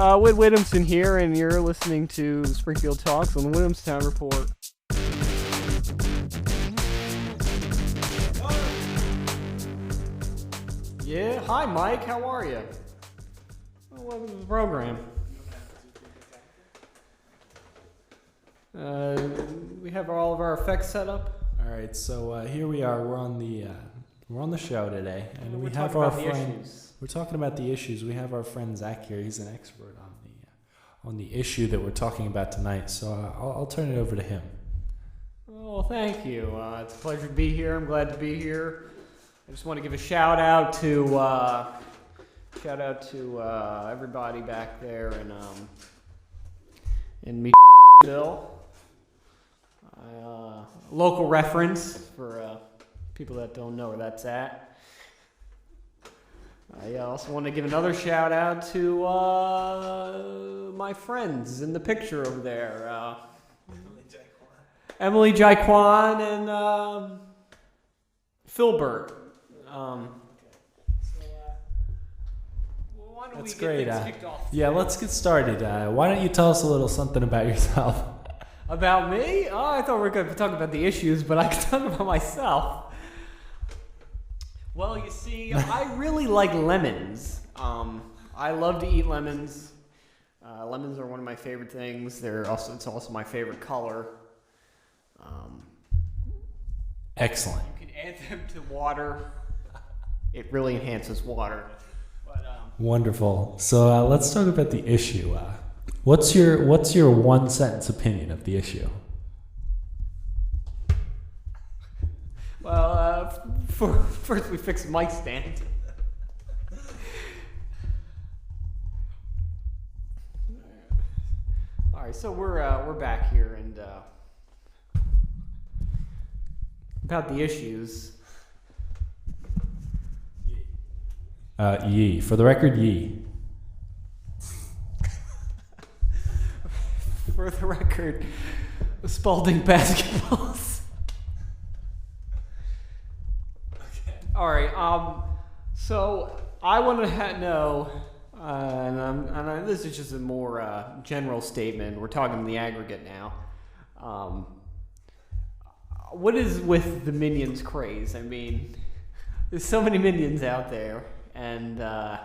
Whit Whittamson here, and you're listening to the Springfield Talks on the Williamstown Report. Yeah, hi Mike, how are you? Welcome to the program. We have all of our effects set up. All right, so here we are. We're on the show today, and we have talking our about the friend. issues. We're talking about the issues. We have our friend Zach here. He's an expert on the issue that we're talking about tonight. So I'll turn it over to him. Oh, thank you. It's a pleasure to be here. I'm glad to be here. I just want to give a shout out to everybody back there in Meadville. Local reference for people that don't know where that's at. I also want to give another shout out to my friends in the picture over there. Emily Jaquan and Philbert. Why don't That's we great. get things kicked off? Yeah, let's get started. Why don't you tell us a little something about yourself? About me? Oh, I thought we were going to talk about the issues, but I can talk about myself. Well, you see, I really like lemons. I love to eat lemons. Lemons are one of my favorite things. It's also my favorite color. Excellent. You can add them to water. It really enhances water. But, Wonderful. So let's talk about the issue. What's your one sentence opinion of the issue? Well, first we fix the mic stand. All right, so we're back here and about the issues. Yee. For the record, yee. For the record, Spalding basketballs. All right. So I want to know, this is just a more general statement. We're talking in the aggregate now. What is with the Minions craze? I mean, there's so many Minions out there, and I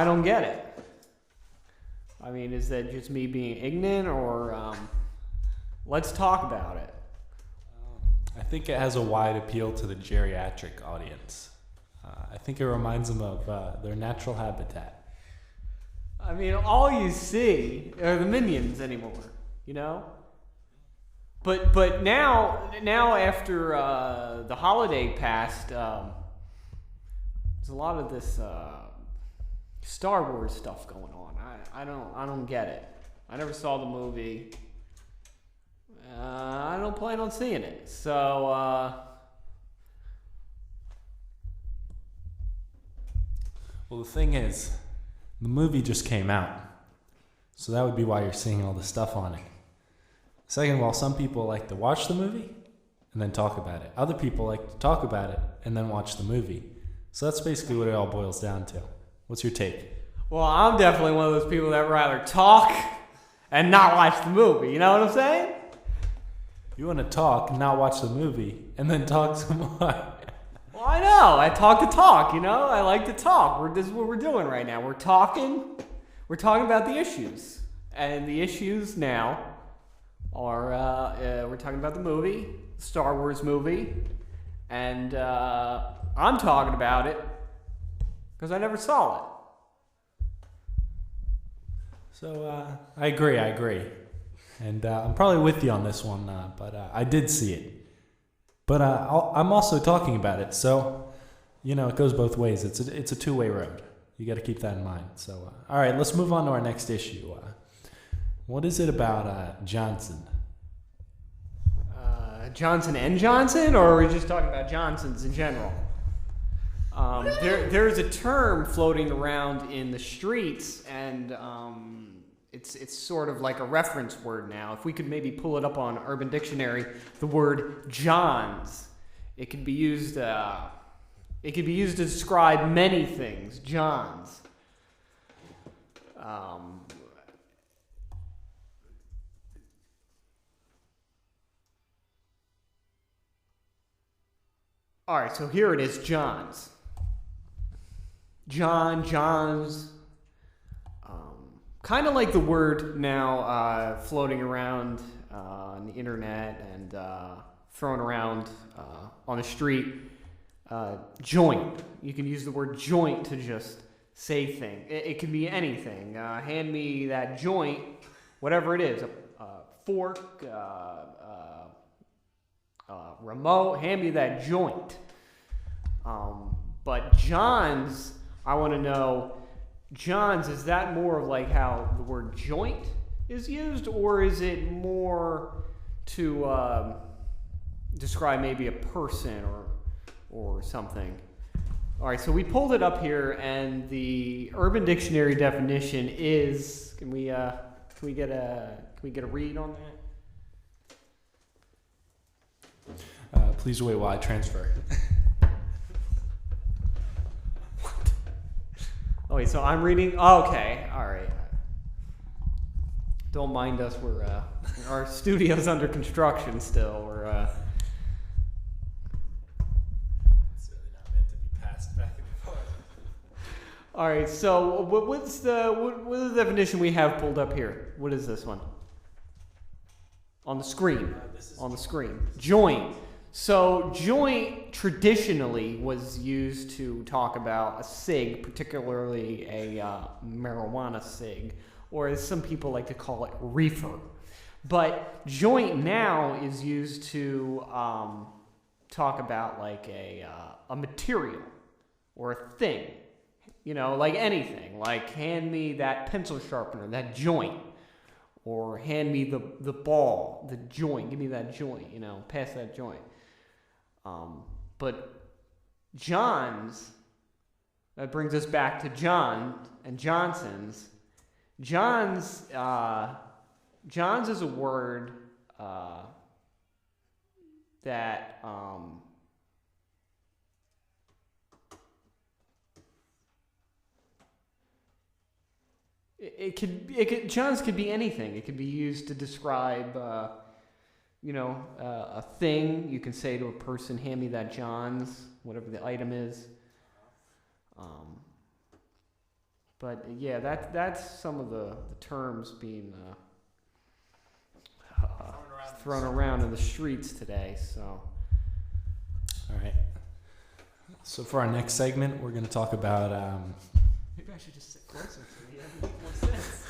don't get it. I mean, is that just me being ignorant, or let's talk about it? I think it has a wide appeal to the geriatric audience. I think it reminds them of their natural habitat. I mean, all you see are the Minions anymore, you know? But now after the holiday passed, there's a lot of this Star Wars stuff going on. I don't get it. I never saw the movie. I don't plan on seeing it. So, well, the thing is, the movie just came out. So that would be why you're seeing all the stuff on it. Second of all, some people like to watch the movie and then talk about it. Other people like to talk about it and then watch the movie. So that's basically what it all boils down to. What's your take? Well, I'm definitely one of those people that rather talk and not watch the movie. You know what I'm saying? You want to talk, not watch the movie, and then talk some more. Well, I know. I talk to talk, you know? I like to talk. This is what we're doing right now. We're talking about the issues. And the issues now are, we're talking about the movie, Star Wars movie. And I'm talking about it because I never saw it. So, I agree. And I'm probably with you on this one, but I did see it. But I'm also talking about it, so, it goes both ways. It's a two-way road. You got to keep that in mind. So, all right, let's move on to our next issue. What is it about Johnson? Johnson and Johnson, or are we just talking about Johnsons in general? There's a term floating around in the streets, and it's sort of like a reference word now. If we could maybe pull it up on Urban Dictionary, the word Johns, it could be used to describe many things. Johns. Um, all right, so here it is, John's. John's. Kind of like the word now floating around on the internet and thrown around on the street. Joint. You can use the word joint to just say things. It can be anything. Hand me that joint, whatever it is. A fork, remote. Hand me that joint. But John's, I want to know, John's, is that more of like how the word joint is used, or is it more to describe maybe a person or something? All right, so we pulled it up here, and the Urban Dictionary definition is. Can we get a read on that? Please wait while I transfer. Oh wait, so I'm reading. Oh, okay, all right. Don't mind us. We're our studio's under construction still. We're. It's really not meant to be passed back and forth. All right, so what's the definition we have pulled up here? What is this one? On the screen. On the screen. Joint. So joint traditionally was used to talk about a cig, particularly a marijuana cig, or as some people like to call it, reefer. But joint now is used to talk about like a material or a thing. You know, like anything. Like hand me that pencil sharpener, that joint. Or hand me the ball, the joint. Give me that joint, you know, pass that joint. But John's, that brings us back to John and Johnson's. John's is a word that John's could be anything. It could be used to describe a thing. You can say to a person, hand me that John's, whatever the item is. But yeah, that's some of the terms being thrown around in the streets today. So, all right. So for our next segment, we're going to talk about. Maybe I should just sit closer to me. That would make more sense.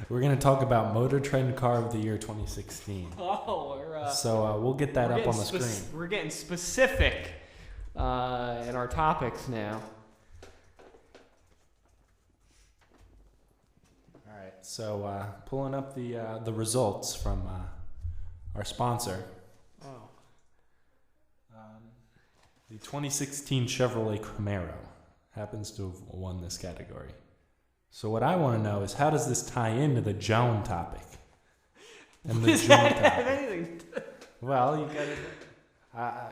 We're going to talk about Motor Trend Car of the Year 2016. Oh, we'll get that up on the screen. We're getting specific in our topics now. All right. So pulling up the results from our sponsor. Oh. The 2016 Chevrolet Camaro happens to have won this category. So what I want to know is, how does this tie into the Joan topic? And the Does that have anything? Well, you got to,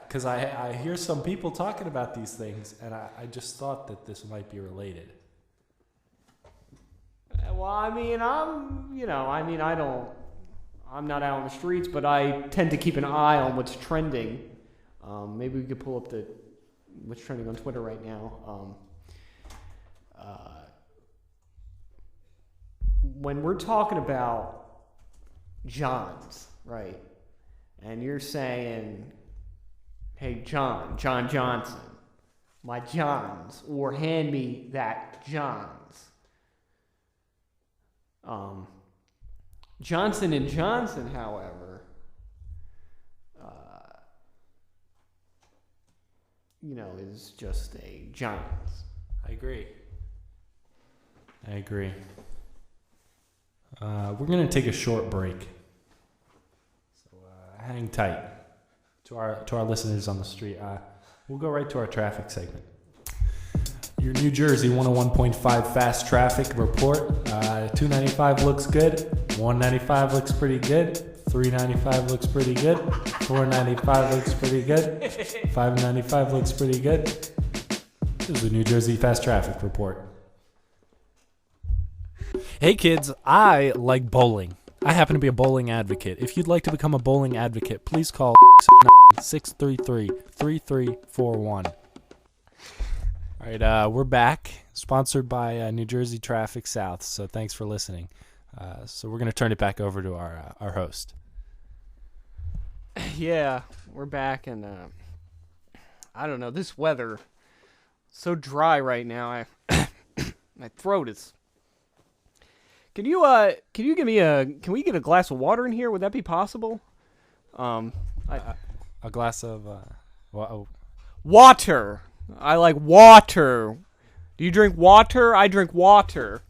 because I hear some people talking about these things, and I just thought that this might be related. Well, I mean, I'm not out on the streets, but I tend to keep an eye on what's trending. Maybe we could pull up what's trending on Twitter right now. When we're talking about Johns, right, and you're saying, hey, John Johnson, my Johns, or hand me that Johns. Johnson & Johnson, however, is just a Johns. I agree. We're going to take a short break. So hang tight to our listeners on the street. We'll go right to our traffic segment. Your New Jersey 101.5 fast traffic report. 295 looks good. 195 looks pretty good. 395 looks pretty good. 495 looks pretty good. 595 looks pretty good. This is the New Jersey fast traffic report. Hey kids, I like bowling. I happen to be a bowling advocate. If you'd like to become a bowling advocate, please call 633-3341. All right, we're back, sponsored by New Jersey Traffic South, so thanks for listening. So we're going to turn it back over to our host. Yeah, we're back, and I don't know, this weather so dry right now. My throat is. Can you give me can we get a glass of water in here? Would that be possible? A glass of water. I like water. Do you drink water? I drink water.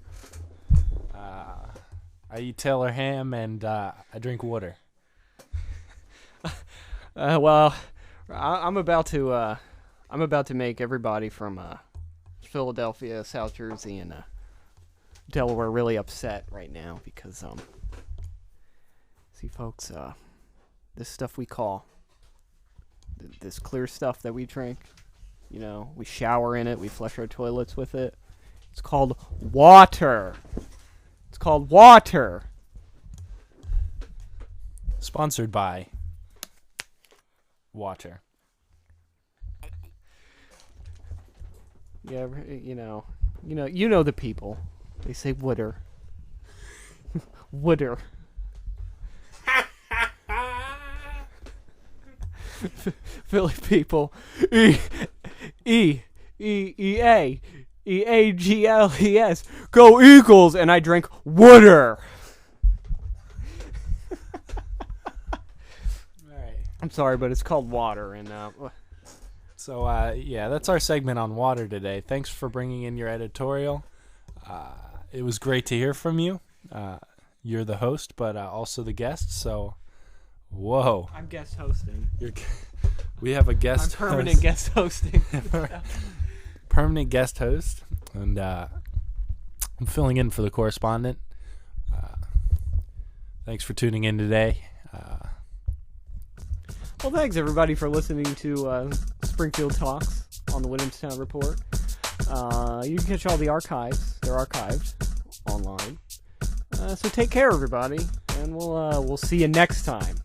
I eat Taylor ham and I drink water. Well, I'm about to make everybody from Philadelphia, South Jersey, and Delaware really upset right now because see, folks, this stuff we call this clear stuff that we drink, you know, we shower in it, we flush our toilets with it. It's called water. It's called water. Sponsored by water. Yeah, you know the people. They say wooder. Wooder. Philly people. EAGLES. Go Eagles! And I drink wooder. Alright. I'm sorry, but it's called water, and So that's our segment on water today. Thanks for bringing in your editorial. It was great to hear from you. You're the host, but also the guest. So, whoa! I'm guest hosting. We have a guest. I'm permanent guest hosting. Permanent guest host, and I'm filling in for the correspondent. Thanks for tuning in today. Well, thanks everybody for listening to Springfield Talks on the Williamstown Report. You can catch all the archives; they're archived online. So take care, everybody, and we'll see you next time.